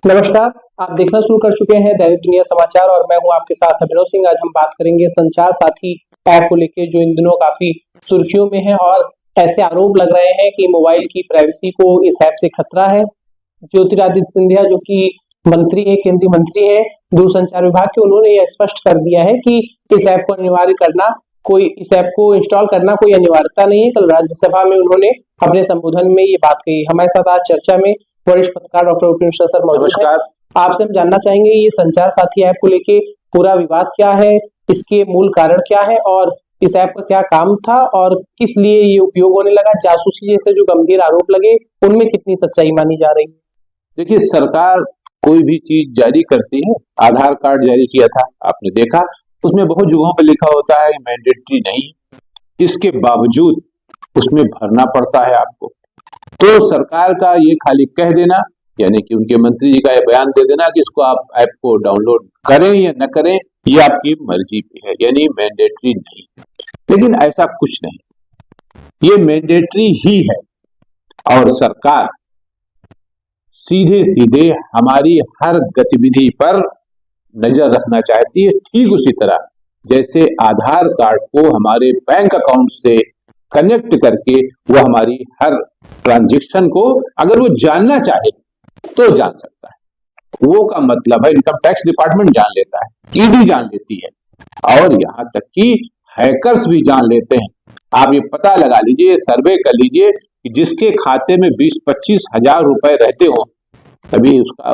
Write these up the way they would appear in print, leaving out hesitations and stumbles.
नमस्कार। आप देखना शुरू कर चुके हैं दैनिक दुनिया समाचार और मैं हूं आपके साथ अभिनव सिंह। आज हम बात करेंगे संचार साथी ऐप को लेकर जो इन दिनों काफी सुर्खियों में है और ऐसे आरोप लग रहे हैं कि मोबाइल की प्राइवेसी को इस ऐप से खतरा है। ज्योतिरादित्य सिंधिया जो कि मंत्री है, केंद्रीय मंत्री है दूरसंचार विभाग के, उन्होंने यह स्पष्ट कर दिया है कि इस ऐप को अनिवार्य करना, इस ऐप को इंस्टॉल करना कोई अनिवार्यता नहीं है। कल राज्यसभा में उन्होंने अपने संबोधन में ये बात कही। हमारे साथ आज चर्चा में वरिष्ठ पत्रकार डॉक्टर उपेंद्र मिश्रा सर मौजूद हैं। आपसे हम जानना चाहेंगे ये संचार साथी ऐप को लेके पूरा विवाद क्या है, इसके मूल कारण क्या है और इस ऐप का क्या काम था और किस लिए ये उपयोग होने लगा। जासूसी जैसे जो गंभीर आरोप लगे उनमें कितनी सच्चाई मानी जा रही है? देखिए, सरकार कोई भी चीज जारी करती है, आधार कार्ड जारी किया था, आपने देखा, उसमें बहुत जगहों पर लिखा होता है मैंडेटरी नहीं, इसके बावजूद उसमें भरना पड़ता है आपको। तो सरकार का ये खाली कह देना, यानी कि उनके मंत्री जी का ये बयान दे देना कि इसको आप ऐप को डाउनलोड करें या न करें, ये आपकी मर्जी पे है, यानी मैंडेटरी नहीं। लेकिन ऐसा कुछ नहीं, ये मैंडेटरी ही है और सरकार सीधे सीधे हमारी हर गतिविधि पर नजर रखना चाहती है। ठीक उसी तरह जैसे आधार कार्ड को हमारे बैंक अकाउंट से कनेक्ट करके वो हमारी हर ट्रांजैक्शन को अगर वो जानना चाहे तो जान सकता है। वो का मतलब है इनकम टैक्स डिपार्टमेंट जान लेता है, ईडी जान लेती है और यहां तक कि हैकर्स भी जान लेते हैं। आप ये पता लगा लीजिए, सर्वे कर लीजिए कि जिसके खाते में 20-25 हजार रुपए रहते हो, कभी उसका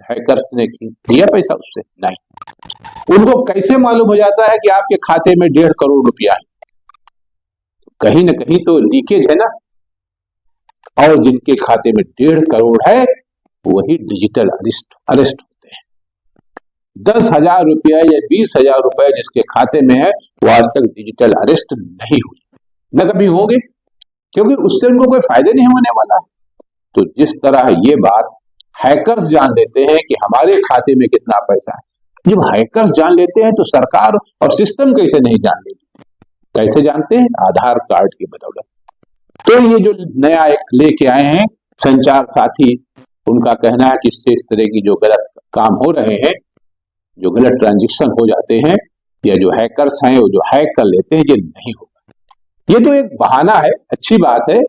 हैकर्स ने लिया पैसा उससे? नहीं। उनको कैसे मालूम हो जाता है कि आपके खाते में 1.5 करोड़ रुपया है? कहीं ना कहीं तो लीकेज है ना। और जिनके खाते में 1.5 करोड़ है वही डिजिटल अरेस्ट होते हैं। 10,000 रुपया या 20,000 रुपया जिसके खाते में है वो आज तक डिजिटल अरेस्ट नहीं हुई, न कभी होंगे, क्योंकि उससे उनको कोई फायदा नहीं होने वाला है। तो जिस तरह ये बात हैकर्स जान लेते हैं कि हमारे खाते में कितना पैसा है, जब हैकर्स जान लेते हैं तो सरकार और सिस्टम कैसे नहीं जान लेगी? कैसे जानते हैं? आधार कार्ड की बदौलत। तो ये जो नया एक लेके आए हैं संचार साथी, उनका कहना है कि इससे इस तरह की जो गलत काम हो रहे हैं, जो गलत ट्रांजैक्शन हो जाते हैं या जो हैकर्स हैं वो जो हैक कर लेते हैं, ये नहीं होगा। ये तो एक बहाना है, अच्छी बात है।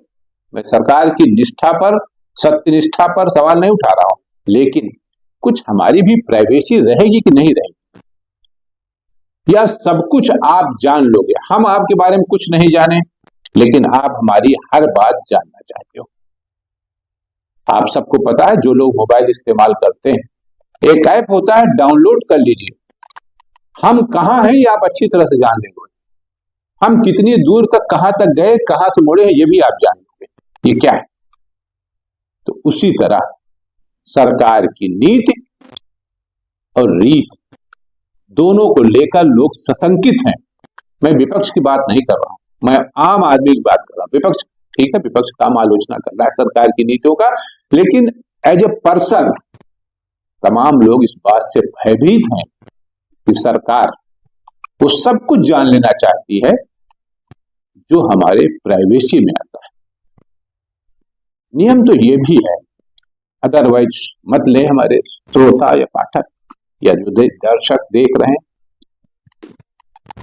मैं सरकार की निष्ठा पर, सत्यनिष्ठा पर सवाल नहीं उठा रहा हूं, लेकिन कुछ हमारी भी प्राइवेसी रहेगी कि नहीं रहेगी? या सब कुछ आप जान लोगे? हम आपके बारे में कुछ नहीं जाने लेकिन आप हमारी हर बात जानना चाहते हो। आप सबको पता है, जो लोग मोबाइल इस्तेमाल करते हैं, एक ऐप होता है, डाउनलोड कर लीजिए। हम कहां हैं ये आप अच्छी तरह से जान लेंगे। हम कितनी दूर तक, कहां तक गए, कहां से मुड़े हैं, ये भी आप जान लोगे। ये क्या है? तो उसी तरह सरकार की नीति और रीत दोनों को लेकर लोग सशंकित हैं। मैं विपक्ष की बात नहीं कर रहा हूं, मैं आम आदमी की बात कर रहा हूं। विपक्ष ठीक है, विपक्ष काम आलोचना कर रहा है सरकार की नीतियों का, लेकिन एज ए पर्सन तमाम लोग इस बात से भयभीत हैं कि सरकार वो सब कुछ जान लेना चाहती है जो हमारे प्राइवेसी में आता है। नियम तो ये भी है, अदरवाइज मत ले हमारे श्रोता या पाठक या जो दर्शक देख रहे हैं।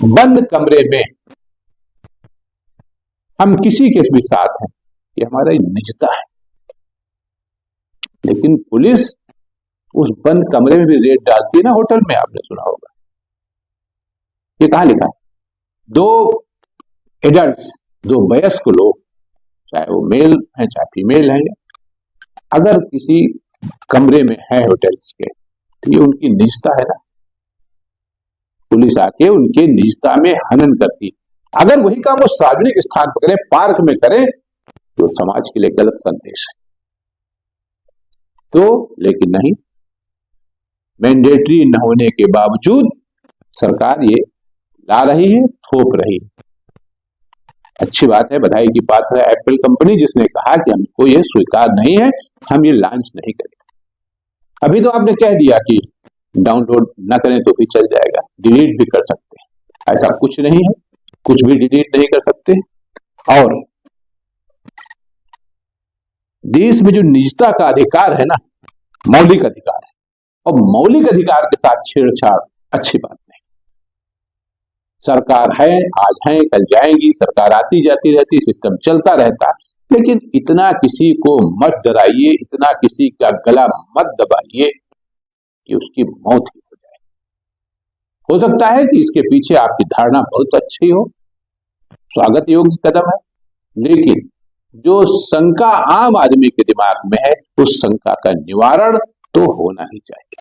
बंद कमरे में हम किसी के भी साथ हैं, ये हमारा निजता है, लेकिन पुलिस उस बंद कमरे में भी रेड डालती है ना, होटल में, आपने सुना होगा। ये कहां लिखा है? 2 एडल्ट्स, 2 वयस्क लोग, चाहे वो मेल है चाहे फीमेल है, अगर किसी कमरे में है होटल्स के, तो ये उनकी निजता है ना। पुलिस आके उनके निजता में हनन करती है। अगर वही काम वो सार्वजनिक स्थान पर करें, पार्क में करें, तो समाज के लिए गलत संदेश है। तो लेकिन नहीं, मैंडेटरी न होने के बावजूद सरकार ये ला रही है, थोप रही है। अच्छी बात है, बधाई की बात है एप्पल कंपनी, जिसने कहा कि हमको ये स्वीकार नहीं है, हम ये लॉन्च नहीं करेंगे। अभी तो आपने कह दिया कि डाउनलोड न करें तो भी चल जाएगा, डिलीट भी कर सकते हैं। ऐसा कुछ नहीं है, कुछ भी डिलीट नहीं कर सकते। और देश में जो निजता का अधिकार है ना, मौलिक अधिकार है, और मौलिक अधिकार के साथ छेड़छाड़ अच्छी बात नहीं। सरकार है, आज है कल जाएगी, सरकार आती जाती रहती, सिस्टम चलता रहता है, लेकिन इतना किसी को मत डराइए, इतना किसी का गला मत दबाइए कि उसकी मौत ही हो जाए। हो सकता है कि इसके पीछे आपकी धारणा बहुत अच्छी हो, स्वागत योग्य कदम है, लेकिन जो शंका आम आदमी के दिमाग में है, उस शंका का निवारण तो होना ही चाहिए।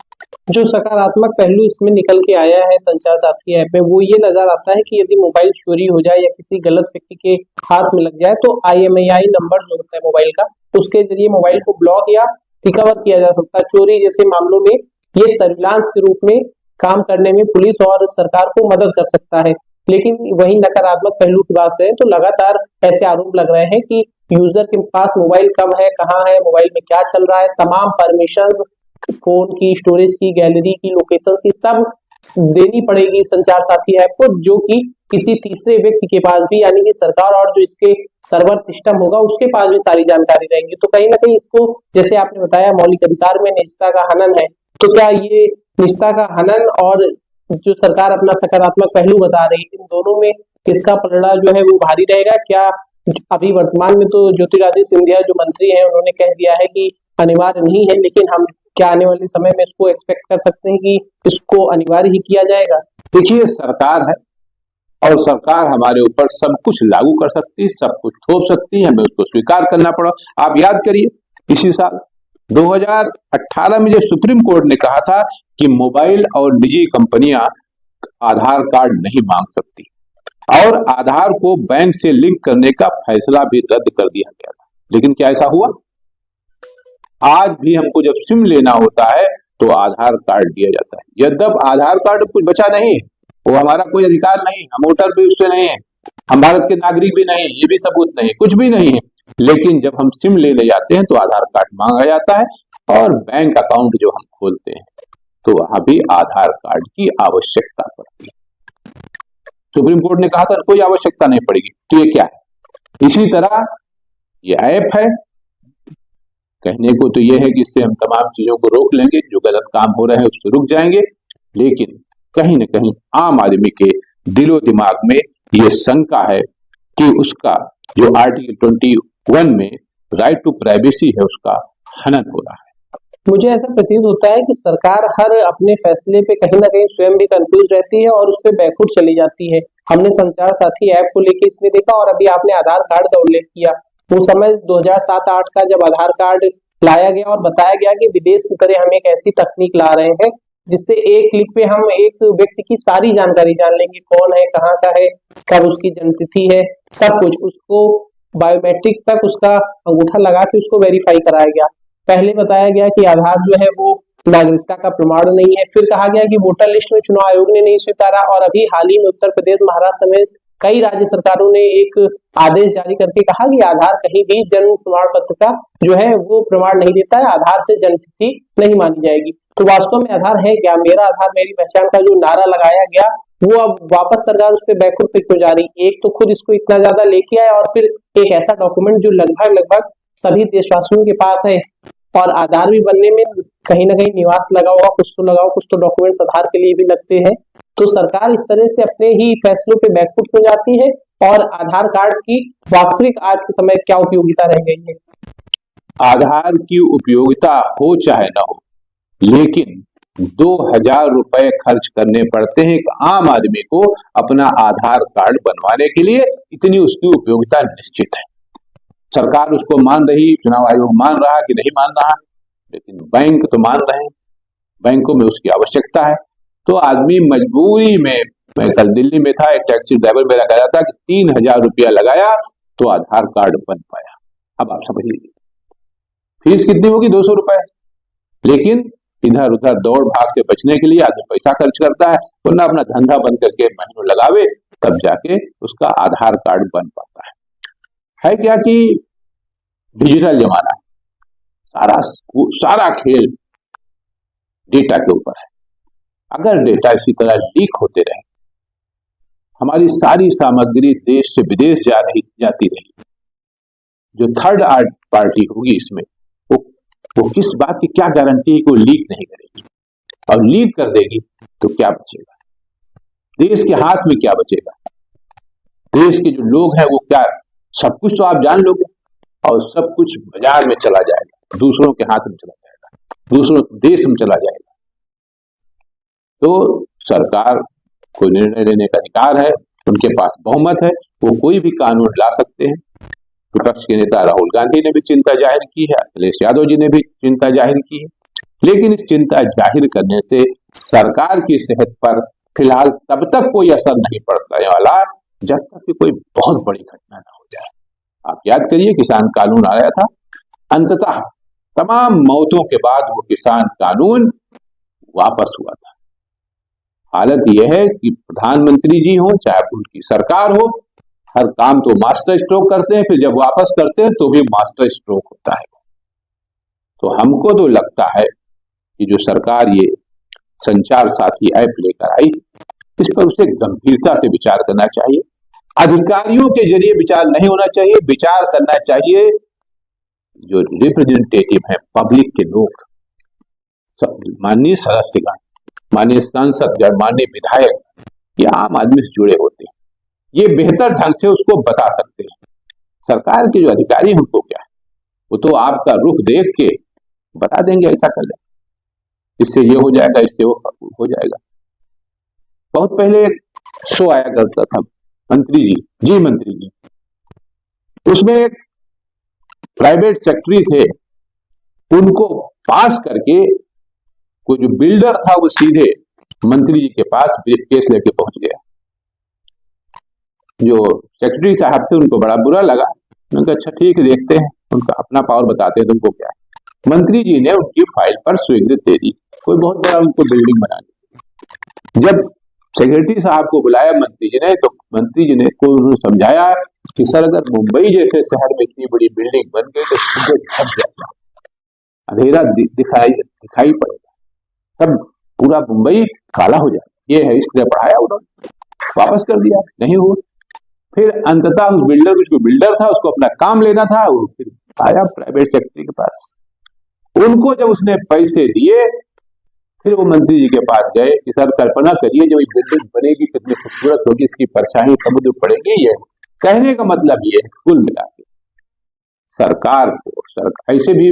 जो सकारात्मक पहलू इसमें निकल के आया है संचार साथी ऐप में, वो ये नजर आता है कि यदि मोबाइल चोरी हो जाए या किसी गलत व्यक्ति के हाथ में लग जाए तो IMEI नंबर जो होता है मोबाइल का, उसके जरिए मोबाइल को ब्लॉक या रिकवर किया जा सकता है। चोरी जैसे मामलों में ये सर्विलांस के रूप में काम करने में पुलिस और सरकार को मदद कर सकता है। लेकिन वही नकारात्मक पहलू की बात करें तो लगातार ऐसे आरोप लग रहे हैं कि यूजर के पास मोबाइल कब है, कहाँ है, मोबाइल में क्या चल रहा है, तमाम परमिशंस, फोन की, स्टोरेज की, गैलरी की, लोकेशंस की सब देनी पड़ेगी संचार साथी ऐप को, जो कि किसी तीसरे व्यक्ति के पास भी, यानी कि सरकार और जो इसके सर्वर सिस्टम होगा उसके पास भी सारी जानकारी रहेंगी। तो कहीं ना कहीं इसको, जैसे आपने बताया, मौलिक अधिकार में निजता का हनन है, तो क्या ये निजता का हनन और जो सरकार अपना सकारात्मक पहलू बता रही है, इन दोनों में किसका पलड़ा जो है वो भारी रहेगा? क्या अभी वर्तमान में तो ज्योतिरादित्य सिंधिया जो मंत्री हैं उन्होंने कह दिया है कि अनिवार्य नहीं है, लेकिन हम क्या आने वाले समय में इसको एक्सपेक्ट कर सकते हैं कि इसको अनिवार्य ही किया जाएगा? देखिए, सरकार है और सरकार हमारे ऊपर सब कुछ लागू कर सकती है, सब कुछ थोप सकती है, हमें उसको स्वीकार करना पड़ा। आप याद करिए, इसी साल 2018 में जब सुप्रीम कोर्ट ने कहा था कि मोबाइल और निजी कंपनियां आधार कार्ड नहीं मांग सकती और आधार को बैंक से लिंक करने का फैसला भी रद्द कर दिया गया था, लेकिन क्या ऐसा हुआ? आज भी हमको जब सिम लेना होता है तो आधार कार्ड दिया जाता है, यद्यप आधार कार्ड कुछ बचा नहीं, वो हमारा कोई अधिकार नहीं, हम वोटर भी उससे नहीं है, हम भारत के नागरिक भी नहीं, ये भी सबूत नहीं, कुछ भी नहीं है, लेकिन जब हम सिम लेने जाते हैं तो आधार कार्ड मांगा जाता है और बैंक अकाउंट जो हम खोलते हैं तो वहां भी आधार कार्ड की आवश्यकता पड़ती है। सुप्रीम कोर्ट ने कहा था कोई आवश्यकता नहीं पड़ेगी, तो ये क्या है? इसी तरह ये ऐप है, कहने को तो ये है कि इससे हम तमाम चीजों को रोक लेंगे, जो गलत काम हो रहे हैं उससे रुक जाएंगे, लेकिन कहीं न कहीं आम आदमी के दिलो दिमाग में ये शंका है कि उसका जो आर्टिकल 21 में राइट टू प्राइवेसी है उसका हनन हो रहा है। मुझे ऐसा प्रतीत होता है कि सरकार हर अपने फैसले पे कहीं ना कहीं स्वयं भी कंफ्यूज रहती है और उस पर बैकफुट चली जाती है। हमने संचार साथी ऐप को लेके इसमें देखा, और अभी आपने आधार कार्ड का उल्लेख किया, वो समय 2007-8 का जब आधार कार्ड लाया गया और बताया गया कि विदेश की तरह हम एक ऐसी तकनीक ला रहे हैं जिससे एक क्लिक पे हम एक व्यक्ति की सारी जानकारी जान लेंगे, कौन है, कहाँ का है, कब उसकी जन्मतिथि है, सब कुछ, उसको बायोमेट्रिक तक उसका अंगूठा लगा के उसको वेरीफाई कराया गया। पहले बताया गया कि आधार जो है वो नागरिकता का प्रमाण नहीं है, फिर कहा गया कि वोटर लिस्ट में चुनाव आयोग ने नहीं स्वीकारा, और अभी हाल ही में उत्तर प्रदेश, महाराष्ट्र समेत कई राज्य सरकारों ने एक आदेश जारी करके कहा कि आधार कहीं भी जन्म प्रमाण पत्र का जो है वो प्रमाण नहीं देता है, आधार से जन्मतिथि नहीं मानी जाएगी। तो वास्तव में आधार है क्या? मेरा आधार मेरी पहचान का जो नारा लगाया गया वो अब वापस सरकार उस पर बैकफुट पे क्यों जा रही? एक तो खुद इसको इतना ज्यादा लेके आए और फिर एक ऐसा डॉक्यूमेंट जो लगभग सभी देशवासियों के पास है, और आधार भी बनने में कहीं ना कहीं निवास लगा होगा, कुछ तो लगा होगा, कुछ तो डॉक्यूमेंट्स आधार के लिए भी लगते हैं। तो सरकार इस तरह से अपने ही फैसलों पे बैकफुट हो जाती है, और आधार कार्ड की वास्तविक आज के समय क्या उपयोगिता रह गई है? आधार की उपयोगिता हो चाहे ना हो, लेकिन 2000 रुपए खर्च करने पड़ते हैं एक आम आदमी को अपना आधार कार्ड बनवाने के लिए, इतनी उसकी उपयोगिता निश्चित है। सरकार उसको मान रही, चुनाव आयोग मान रहा कि नहीं मान रहा, लेकिन बैंक तो मान रहे हैं, बैंकों में उसकी आवश्यकता है। तो आदमी मजबूरी में, मैं कल दिल्ली में था, एक टैक्सी ड्राइवर मेरा कह रहा था कि 3000 रुपया लगाया तो आधार कार्ड बन पाया। अब आप समझ लीजिए फीस कितनी होगी, 200 रुपए, लेकिन इधर उधर दौड़ भाग से बचने के लिए आदमी पैसा खर्च करता है, वरना अपना धंधा बंद करके महीनों लगावे तब जाके उसका आधार कार्ड बन पाता है क्या कि डिजिटल जमाना है, सारा खेल डेटा के ऊपर है। अगर डेटा इसी तरह लीक होते रहे, हमारी सारी सामग्री देश से विदेश जाती रही, जो थर्ड पार्टी होगी इसमें वो किस बात की क्या गारंटी है कि वो लीक नहीं करेगी? और लीक कर देगी तो क्या बचेगा? देश के हाथ में क्या बचेगा? देश के जो लोग हैं वो क्या, सब कुछ तो आप जान लोगे और सब कुछ बाजार में चला जाएगा, दूसरों के हाथ में चला जाएगा, दूसरों देश में चला जाएगा। तो सरकार को निर्णय लेने का अधिकार है, उनके पास बहुमत है, वो कोई भी कानून ला सकते हैं। विपक्ष के नेता राहुल गांधी ने भी चिंता जाहिर की है, अखिलेश यादव जी ने भी चिंता जाहिर की है, लेकिन इस चिंता जाहिर करने से सरकार की सेहत पर फिलहाल तब तक कोई असर नहीं पड़ने वाला जब तक कि कोई बहुत बड़ी घटना न हो जाए। आप याद करिए, किसान कानून आया था, अंततः तमाम मौतों के बाद वो किसान कानून वापस हुआ था। हालत यह है कि प्रधानमंत्री जी हो चाहे उनकी सरकार हो, हर काम तो मास्टर स्ट्रोक करते हैं, फिर जब वापस करते हैं तो भी मास्टर स्ट्रोक होता है। तो हमको तो लगता है कि जो सरकार ये संचार साथी ऐप लेकर आई, इस पर उसे गंभीरता से विचार करना चाहिए। अधिकारियों के जरिए विचार नहीं होना चाहिए, विचार करना चाहिए जो रिप्रेजेंटेटिव है, पब्लिक के लोग, माननीय सदस्यगण, माननीय सांसद, माननीय विधायक, ये आम आदमी से जुड़े होते हैं, ये बेहतर ढंग से उसको बता सकते हैं। सरकार के जो अधिकारी उनको क्या है, वो तो आपका रुख देख के बता देंगे ऐसा कर ले, इससे ये हो जाएगा, इससे वो हो जाएगा। बहुत पहले एक शो आया करता था, मंत्री जी, उसमें एक प्राइवेट सेक्रेटरी थे, उनको पास करके कोई जो बिल्डर था वो सीधे मंत्री जी के पास केस लेके पहुंच गया। जो सेक्रेटरी साहब थे उनको बड़ा बुरा लगा, उन्होंने कहा अच्छा ठीक है, देखते हैं, उनका अपना पावर बताते हैं तुमको क्या है। मंत्री जी ने उनकी फाइल पर स्वीकृति दे दी, कोई बहुत बड़ा उनको बिल्डिंग बना दी। जब सेक्रेटरी साहब को बुलाया मंत्री जी ने, तो मंत्री जी ने को समझाया कि सर अगर मुंबई जैसे शहर में इतनी बड़ी बिल्डिंग बन गई तो ढक जाएगा, अंधेरा दिखाई पड़ेगा, तब पूरा मुंबई काला हो जाएगा। ये है, इसलिए पढ़ाया, उन्होंने वापस कर दिया, नहीं हुआ। फिर अंततः उस बिल्डर, जो बिल्डर था उसको अपना काम लेना था, वो फिर आया प्राइवेट सेक्रेटरी के पास। उनको जब उसने पैसे दिए, फिर वो मंत्री जी के पास गए कि सर कल्पना करिए जब ये बिल्डिंग बनेगी कितनी खूबसूरत होगी, इसकी परछाई समुद्र पड़ेगी। ये कहने का मतलब ये कुल मिला के सरकार को, ऐसे भी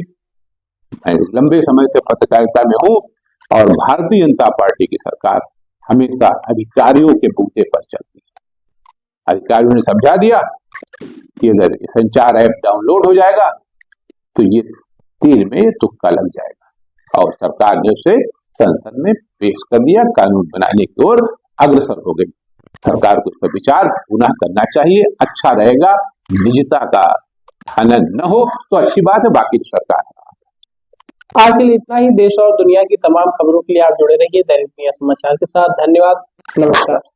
मैं लंबे समय से पत्रकारिता में हूं, और भारतीय जनता पार्टी की सरकार हमेशा अधिकारियों के बूते पर चलती है। अधिकारियों ने समझा दिया कि अगर संचार ऐप डाउनलोड हो जाएगा तो ये तीर में तुक्का लग जाएगा, और सरकार ने उसे संसद में पेश कर दिया, कानून बनाने की ओर अग्रसर हो गई। सरकार को इस पर विचार पुनः करना चाहिए, अच्छा रहेगा। निजता का हनन न हो तो अच्छी बात है, बाकी तो सरकार है। आज के लिए इतना ही। देश और दुनिया की तमाम खबरों के लिए आप जुड़े रहिए दैनिक दुनिया समाचार के साथ। धन्यवाद, नमस्कार।